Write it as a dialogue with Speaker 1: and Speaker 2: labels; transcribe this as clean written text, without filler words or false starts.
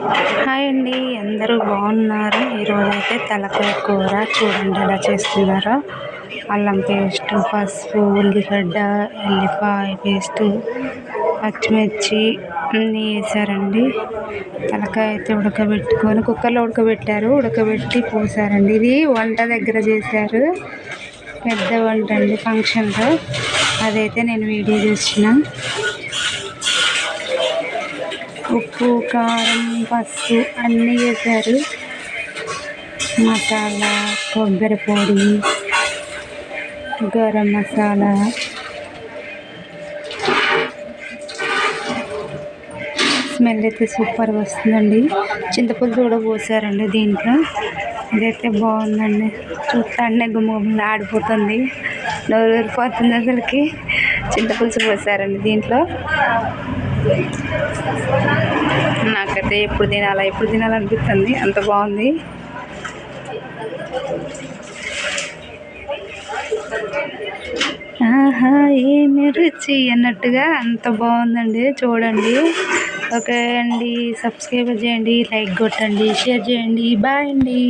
Speaker 1: Hi అండి, అందరూ బాగున్నారు. ఈరోజైతే తలకాయ కూర చూడండి ఎలా చేస్తున్నారో. అల్లం పేస్ట్, పసుపు, ఉల్లిగడ్డ, ఎల్లిపాయ పేస్ట్, పచ్చిమిర్చి అన్నీ వేసారండి. తలకాయ అయితే ఉడకబెట్టుకొని కుక్కర్లో ఉడకబెట్టి పోసారండి. ఇది వంట దగ్గర చేశారు, పెద్ద వంట అండి, ఫంక్షన్లో. అదైతే నేను వీడియో చూసిన. ఉప్పు, కారం, పసుపు అన్నీ వేశారు. మసాలా, కొబ్బరి పొడి, గరం మసాలా, స్మెల్ అయితే సూపర్గా వస్తుందండి. చింతపులుసు కూడా పోసారండి దీంట్లో. ఇదైతే బాగుందండి, చూస్తానే గుమ్మగుమ్మలు ఆడిపోతుంది, నోరు ఊరిపోతుంది అసలుకి. చింతపులుసు పోసారండి దీంట్లో. నాకైతే ఎప్పుడు తినాలనిపిస్తుంది, అంత బాగుంది. ఆహా ఏమి రుచి అన్నట్టుగా అంత బాగుందండి, చూడండి. ఓకే అండి, సబ్స్క్రైబ్ చేయండి, లైక్ కొట్టండి, షేర్ చేయండి. బాయ్ అండి.